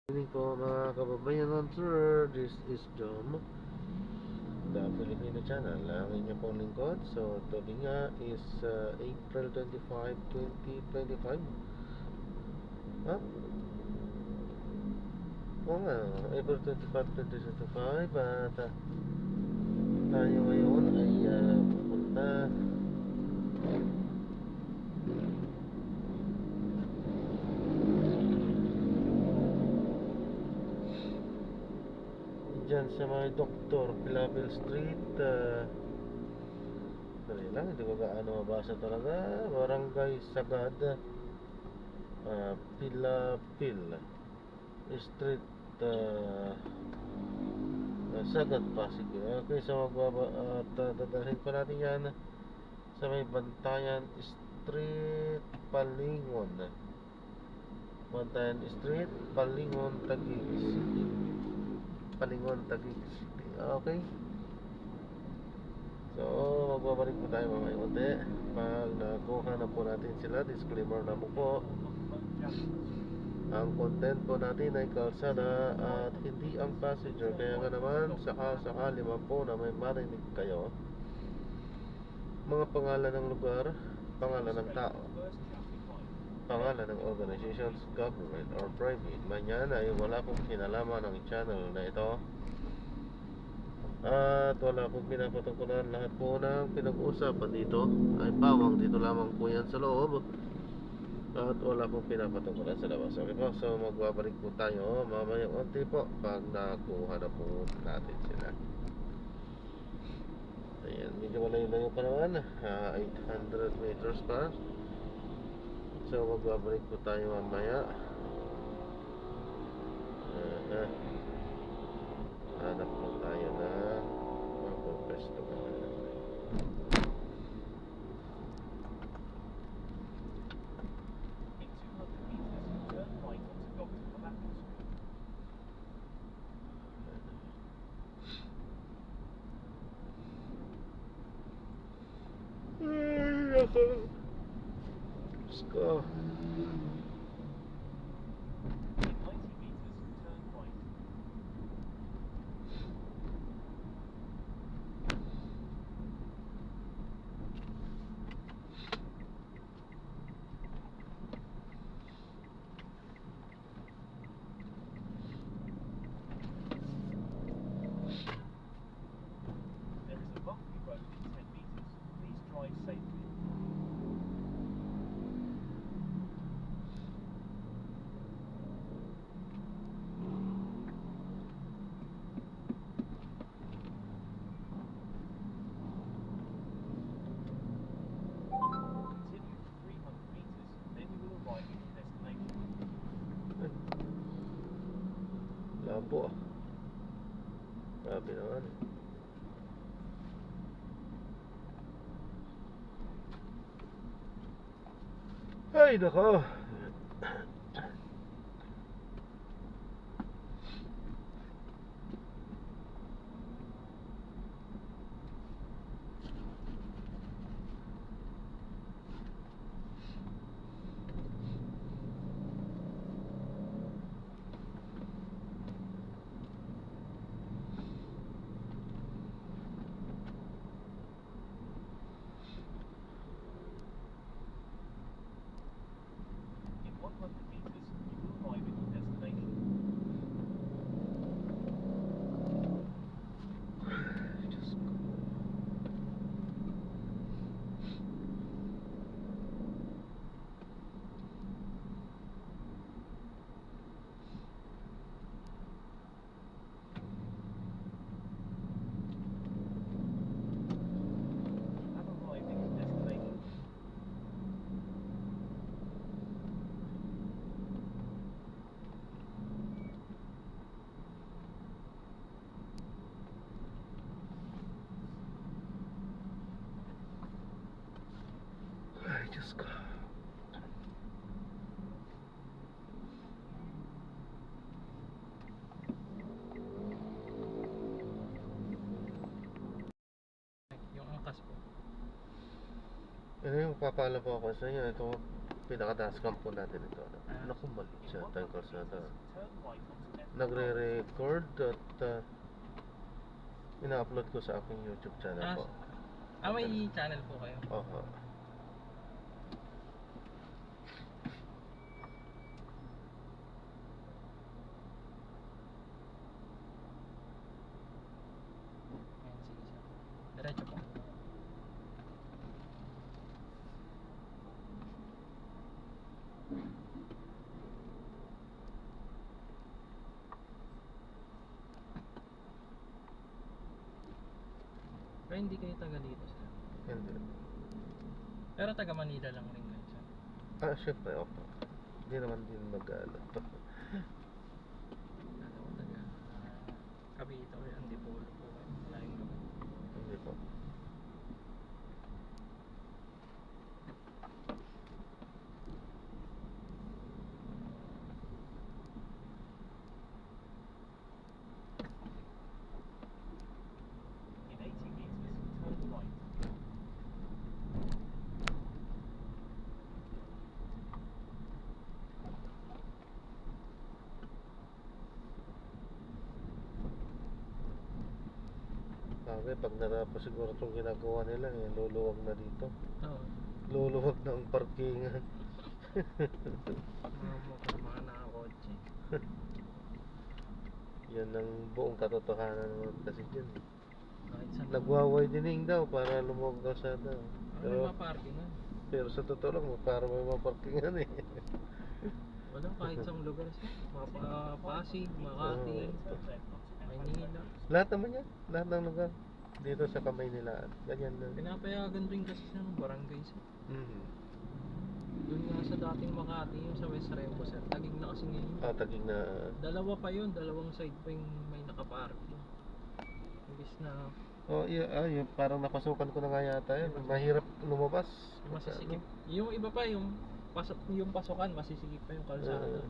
Good evening po mga kababayan on tour. This is Jom, the Filipino channel. Ang inyo pong lingkod. So today nga is April 25, 2025. Ha? Oo nga, April 25, 2025. At tayo ngayon ay pupunta dyan sa mga Dr. Pilapil Street. Dali lang, hindi ko gaano mabasa talaga. Barangay Sagad, Pilapil Street, Sagad, Pasig. Okay, so dadalhin pa natin yan sa may Bantayan Street, Palingon. Bantayan Street, Palingon, Taguig City. Palingon, Taguig City. Okay. So, magbabalik po tayo mamaya unti. Pag nakuha na po natin sila, disclaimer na po. Ang content po natin ay kalsada at hindi ang passenger. Kaya nga naman, sakali man po na may marinig kayo, mga pangalan ng lugar, pangalan ng tao, pangalan ng organizations, government or private, man ay wala pong kinalaman ng channel na ito. At wala pong pinapatungkulan. Lahat po ng pinag-uusapan dito ay pawang dito lamang po yan sa loob. At wala pong pinapatungkulan sa labas. Okay po, so magbabalik po tayo mamaya unti po pag nakuha na po natin sila. Ayan, medyo malayo-layo pa naman, 800 meters pa. So magbabalik po tayo mamaya. Hanap po tayo na mapapwesto ka na. Let's go. Labo. Grabe naman. Ay, nako. Ay, Diyos ko. Yung angkas po. Ano yung papaalam po ako sa inyo. Ito pinakataas camp po natin ito. Naku, mali siya tayong kalsada. Nagre-record at ina-upload ko sa aking YouTube channel po. May channel po kayo. Oho. Ayan, sige sir. Diretso po. Pero hindi kayo taga dito sir. Hindi. Pero taga Manila lang rin kayo sir. Syempre, opo. Hindi naman din mag-ano. Ano ko taga Cavite or Antipolo po kayo. Malayong lugar. Hindi po. In 80 meters, turn right. Sabi, pag natapos siguro itong ginagawa nila, luluwag na dito. Oo. Luluwag na ang parkingan. Mga nakakotse. Yan ang buong katotohanan naman kasi dyan. Kahit saan. Nagwa-widening daw para lumuwag ang kalsada. May mga parking na. Pero sa totoo lang, para may mga parkingan eh. Wala, kahit sa lugar sir. Pasig, Makati, Maynila. Lahat naman yan. Lahat ng lugar. Dito sa Kamaynilaan. Ganyan lang. Pinapayagan rin kasi siya ng barangay sir. Mhm. Doon nga sa dating Makati, yung sa West Rembo sir. Tagig na kasi ngayon. Tagig na. Dalawa pa yun, dalawang side pa yung may nakaparking. Imbis na Yung parang napasukan ko na nga yata yun. Mahirap lumabas. masisikip. Yung iba pa, yung pasukan, masisikip pa yung kalsada.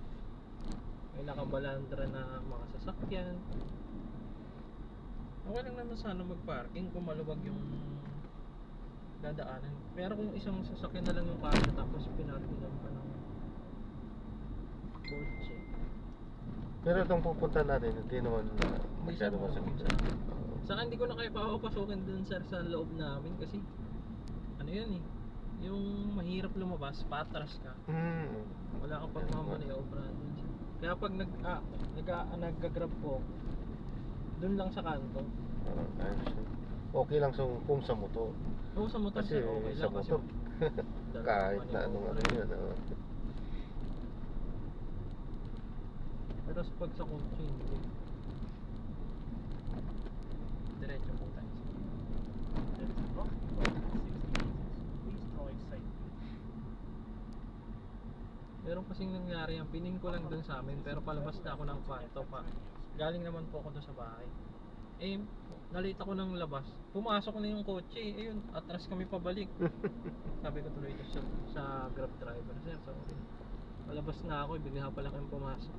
May nakabalandra na mga sasakyan. Okay lang naman sana mag-parking kung maluwag yung dadaanan. Pero kung isang sasakyan na lang yung kaya tapos pinarkingan pa ng kotse. Pero itong pupunta natin, hindi naman masyado siya masakit. Saka hindi ko na kayo papapasukin dun sir sa loob namin kasi ano yun eh, yung mahirap lumabas, patras ka. Wala kang pagmamaniobra dun sir. Kaya pag nag-grab po, dun lang sa kanto. Okay lang kung sa motor. Oo, sa motor Kasi sir, okay sa lang. motor, Dalawang kahit na maniobra. anong yun. Pero pag sa kotse, hindi. Diretso po tayo. There is a rock road at 60 meters. Please drive safely. Meron kasing nangyari yan, pinin ko lang dun sa amin, pero palabas na ako ng kwarto pa. Galing naman po ako dun sa bahay. Eh, nalita ko ng labas. Pumasok na yung kotse. Ayun, atras kami pabalik. Sabi ko tuloy ito sa Grab driver. Sir, sorry. Palabas na ako, bigla pala kami pumasok.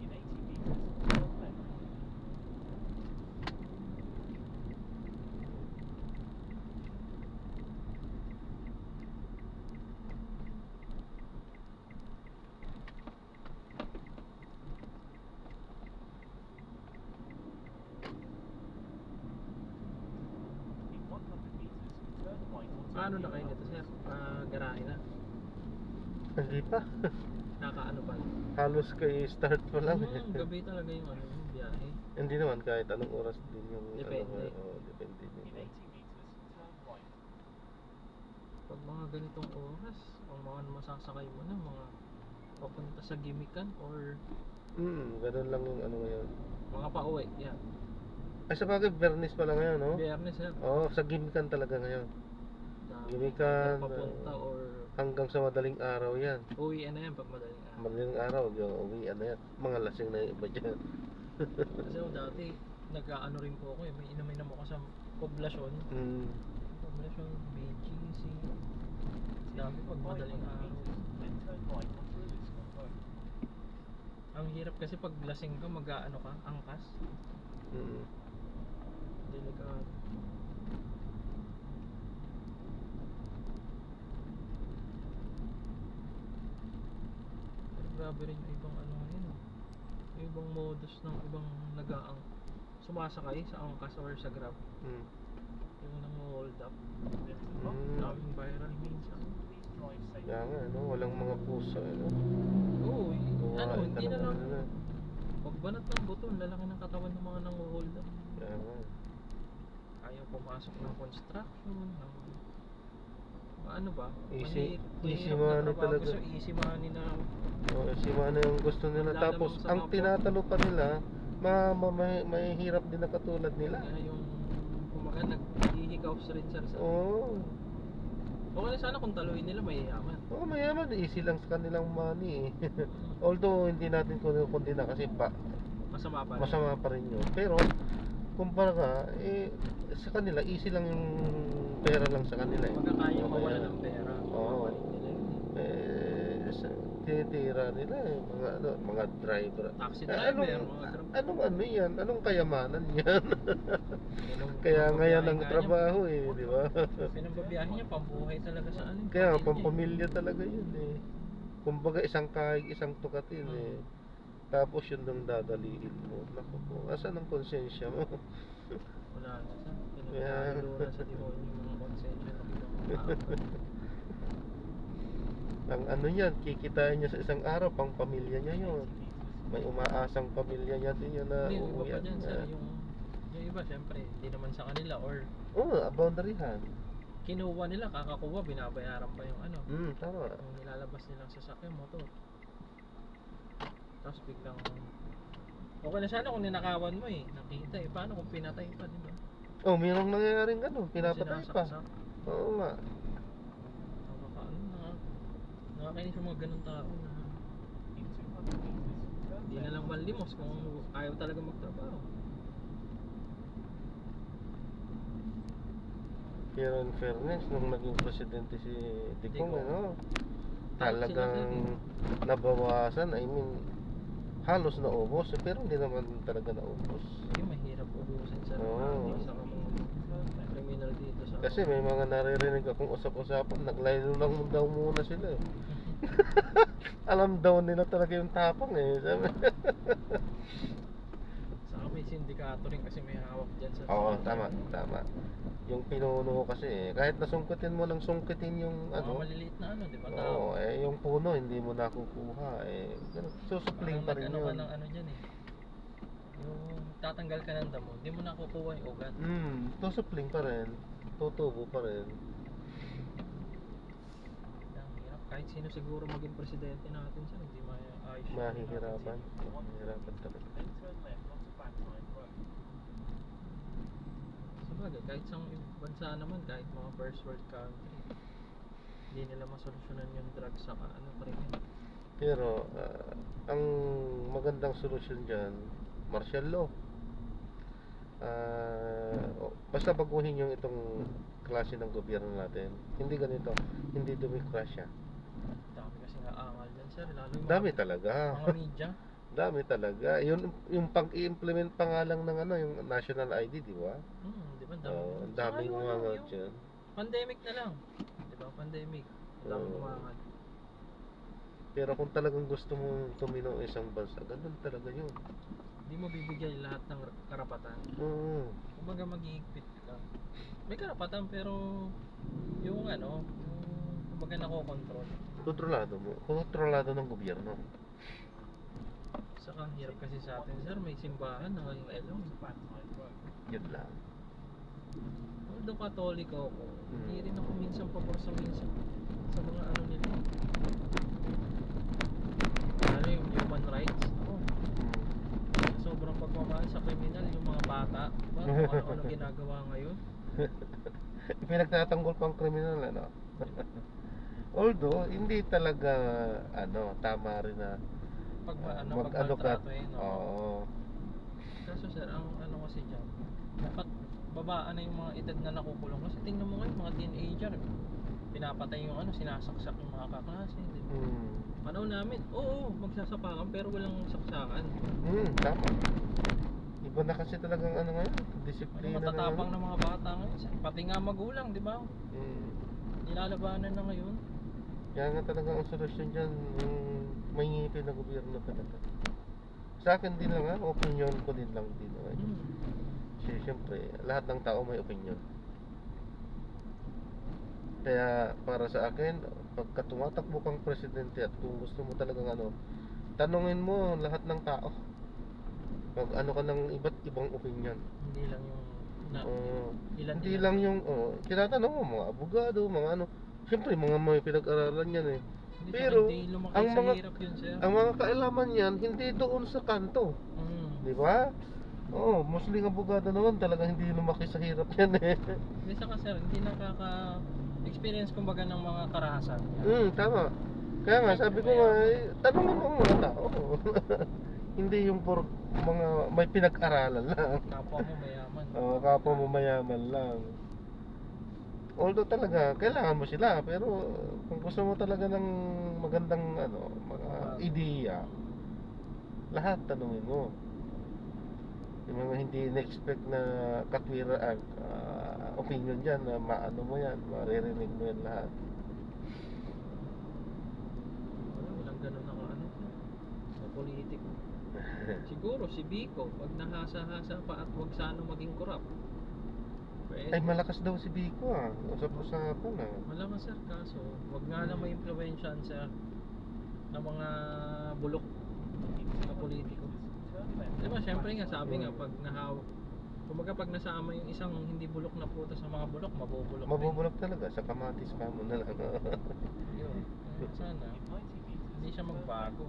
In 80 meters, turn left. In 100 meters, turn right onto Paano the na kayo nito, sir? Garahe na. Hindi pa. Nakaano pa. Halos kay start pa lang. Gabi talaga yung ano, yung biyahe. Hindi naman kahit anong oras din yung Depende. depende din. In 80 meters, turn right. Pag mga ganitong oras, ang mga masasakay mo na, mga papunta sa Gimikan or Ganun lang yung ano ngayon. mga pauwi, yan. Ay sa bagay, Bernis pa lang ngayon, no? Biyernes, sir. Sa Gimikan talaga ngayon. Na Gimikan, papunta or hanggang sa madaling araw yan. uwi na yan pag madaling araw. Madaling araw, yung uwian na yan. Mga lasing na yung iba dyan. Kasi dati, nag-ano rin po ako eh. May inumin ako sa poblasyon. Poblasyon, BGC. Dami pag 500 madaling araw. meters, then turn right onto Liscon Road. Ang hirap kasi pag lasing ka, mag-ano ka, angkas. Mm. Delikado. Pero grabe rin yung ibang ano ngayon. Yung ibang modus ng ibang nagaang sumasakay sa angkas or sa grab. Mm. Yung nang hold up. Mm. Daming viral minsan. Kaya nga, ano, walang mga puso, ano. Oo, ano, Kuhain hindi na talaga lang nila. pagbanat ng buton, lalaki ng katawan ng mga nang hold up. Kaya nga. Ayaw pumasok ng construction, ng ano ba? Easy- easy mahirap na money trabaho. talaga. Gusto easy money na Oo, si Mana yung gusto nila. Maglalamang Tapos, sa ang mga tinatalo pa nila, mahihirap din na katulad nila. kaya yung kumaga nag-hihikaws rin sir sa Oo. okay na sana kung taluin nila mayayaman. Oo, mayaman. Easy lang sa kanilang money eh. Although, hindi natin kundina kasi Masama pa rin. masama pa rin yun. Pero, kumpara sa kanila, easy lang yung pera lang sa kanila eh. Magkakaya Oo, mawala kaya- ng pera. Oo. Mabalik nila yun eh. Tinitira nila eh, mga driver. Taxi Eh, driver, mga grab. anong ano yan? Anong kayamanan yan? Yung Kaya nga yan ang pambabiyahe nga trabaho eh, di ba? niya, pinambabiyahe niya, pambuhay talaga sa ano. Kaya pamilya. pampamilya talaga yun eh. Kumbaga isang kahig, isang tukatin eh. Tapos yun nang dadaliin mo. Naku po, asan ang konsensya mo? Wala na sa Yeah. pinagkalulo na sa demonyo yung mga konsensya ng ibang tao. Ang ano yan, kikitain niya sa isang araw, pang pamilya niya yun. May umaasang pamilya niya din yun na Hindi, iba pa uuwian dyan niya. sir, yung iba syempre, hindi naman sa kanila or Oo, boundaryhan. kinuha nila, kakakuha, binabayaran pa yung ano, Tama. yung nilalabas nilang sasakyan, motor. Tapos biglang, okay na sana kung ninakawan mo eh, nakita eh, paano kung pinatay pa, di ba? Oh, mayroong nangyayaring gano'n, pinapatay pa. Sinasaksak. Oo nga. Nakakaano na, nakakainis yung mga ganun tao na hindi na lang manlimos kung ayaw talaga magtrabaho. Pero in fairness, nung naging presidente si Digong, Digong. ano, Sila talagang nabawasan, I mean, halos naubos, pero hindi naman talaga naubos. Yung mahirap ubusin sa Oo. sa mga criminal dito sa Kasi may mga naririnig akong usap-usapan, naglaylo lang daw muna sila eh. Alam daw nila talaga yung tapang eh. Sabi. Saka may sindikato rin kasi may hawak dyan sa Oo, tama, tama. Yung pinuno kasi eh, kahit nasungkitin mo ng sungkitin yung mga ano, maliliit na ano, di ba? oo, eh yung puno hindi mo nakukuha eh. Susupling pa rin Ano ka yun. ng ano dyan eh. Yung tatanggal ka ng damo, hindi mo nakukuha yung ugat. Susupling pa rin. Tutubo pa rin. Ang hirap. Kahit sino siguro maging presidente natin siya, hindi maayos siya. Mahihirapan. Mahihirapan talaga. Then turn left onto Backline Road. Sabagay, kahit sa bansa naman, kahit mga first world country, hindi nila masolusyonan yung drugs sa ano, krimen. Pero ang magandang solusyon dyan, martial law. Basta baguhin yung itong klase ng gobyerno natin. Hindi ganito, hindi demokrasya. Dami kasi aangal dyan sir, lalo yung Dami talaga. mga media. Dami talaga. Yung pag-i-implement pa nga lang ng ano, yung national ID, di ba? Di ba? Dami. Ang daming Saka yung mga yung dyan. pandemic na lang. Di ba? Pandemic. Dami Oo. umangal. Pero kung talagang gusto mong tumino isang bansa, ganun talaga yun. Hindi mo bibigay lahat ng karapatan. Oo. Kumbaga mag-iigpit ka. May karapatan pero yung ano, yung kumbaga nakokontrol. Kontrolado ng gobyerno. Saka ang hirap kasi sa atin sir, may simbahan na ngayon elong. Backline Road. Yun lang. Although Katoliko ako, hindi rin ako minsan pabor sa minsan sa mga ano nila. Ano yung human rights? Ako, sobrang pagmamahal sa kriminal, yung mga bata. Ba? Kung ano-ano ginagawa ngayon. Pinagtatanggol pang kriminal, ano? Although, hindi talaga, tama rin na Pag ano, pag mag-ano ka. maltratuhin, no? Oo. Kaso sir, ang ano kasi dyan, dapat babaan na yung mga edad na nakukulong. Kasi tingnan mo ngayon, mga teenager, pinapatay yung ano, sinasaksak yung mga kaklase. Di ba? Panahon namin, oo, magsasapakan pero walang saksakan. Tama. Iba na kasi talagang ano ngayon, Ano, disiplina na matatapang ano. ng mga bata ngayon, sir. Pati nga magulang, di ba? Mm. Nilalabanan na ngayon. Kaya nga talaga ang solusyon dyan, yung may ngipin na gobyerno talaga. Sa akin din lang opinion ko din lang din. Hmm. Kasi syempre, lahat ng tao may opinion. Kaya para sa akin, pagka tumatakbo kang presidente at kung gusto mo talagang tanungin mo lahat ng tao. Pag ano ka ng iba't ibang opinion. Hindi lang yung ilan Hindi lang yung tinatanong mo mga abogado, mga ano. Siyempre mga may pinag-aralan yan eh. Hindi, Pero hindi lumaki ang sa mga hirap yun, sir. ang mga kaalaman yan hindi doon sa kanto, Hmm. di ba? Oo, mostly abogado naman talagang hindi lumaki sa hirap yan eh. Hindi saka, sir, hindi nakaka-experience kumbaga ng mga karahasan. Tama. Kaya nga sabi ko nga, tanongin mo ang mga tao. Hindi yung mga may pinag-aralan lang. Kapwa mo mayaman. Oo, kapwa mo mayaman lang. Although talaga, kailangan mo sila. Pero kung gusto mo talaga ng magandang mga ideya, lahat tanungin mo. Yung mga hindi na-expect na katwiraan, opinion dyan, na maano mo yan, maririnig mo yan lahat. Walang ganun ako sa politiko. Siguro si Biko, pag nahasa-hasa pa at wag sana maging korap. Ay, malakas daw si Biko Usap-usapan Malakas, sir, kaso wag nga na may impluwensyahan sa ng mga bulok na politiko. Diba, syempre nga, sabi nga, pag kumbaga pag nasama yung isang hindi bulok na prutas sa mga bulok, mabubulok. Mabubulok talaga, sa kamatis pa mo na lang. Yun. Sana, hindi siya magbago.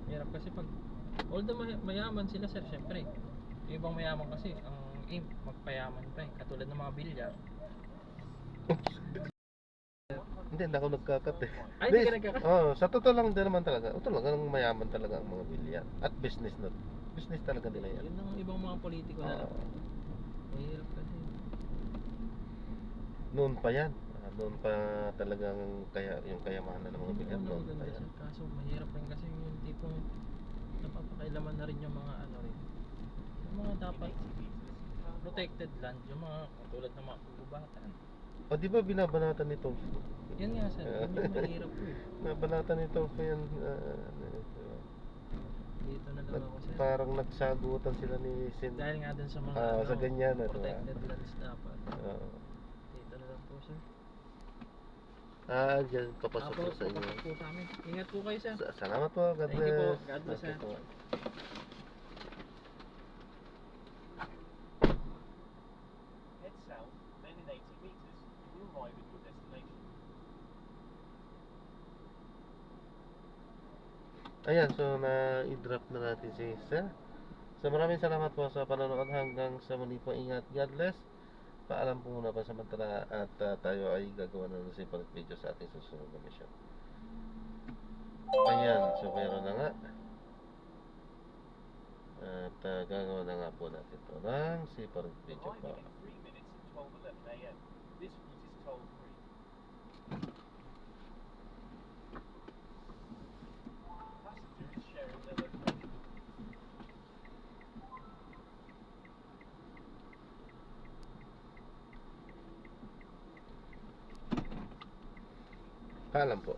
Hirap kasi pag, although mayaman sila, sir, syempre. Yung ibang mayaman kasi, ang aim, magpayaman pa eh. Katulad ng mga bilyar. Hindi ako nagkakat eh. Ay, hindi ka nagkakat? Sa totoo lang din naman talaga. Talagang mayaman talaga ang mga bilyan. At business na. Business talaga nila yan. Yun ang ibang mga politiko na lang. Mahirap kasi. Noon pa yan. Noon pa talagang yung kayamanan ng mga bilyan. Ano, Noon pa maganda yan. siya. Kaso mahirap rin kasi yung tipong napapakailaman na rin yung mga ano rin. Yung mga dapat protected land, yung mga katulad ng mga kagubatan. O di ba binabanatan nito? Yan nga, sir, yun yung mahirap po eh. Nabanatan nito pa yan. Dito na lang ako, sir. Parang nagsagutan sila ni Sin. Dahil nga dun sa mga sa ganyan diba? protected lands dapat. Oo. Dito na lang po, sir. Dyan papasok Apo, po sa inyo. papasok po sa amin. Ingat po kayo, sir. Salamat po. God Thank bless. you po. God bless, Okay sir. po. Head south, then in 80 meters, you will arrive at your destination. Ayan, so na-i-drop na natin si Sir. So maraming salamat po sa panonood hanggang sa muli po. Ingat. God bless. Paalam po muna pa samantala at tayo ay gagawa na ng separate video sa ating susunod na mission. Ayan, so meron na nga. At gagawa na nga po natin ito ng separate video po. Arriving in 3 minutes at 12:11 a.m. This route is toll-free. Passenger is sharing their location. Paalam po.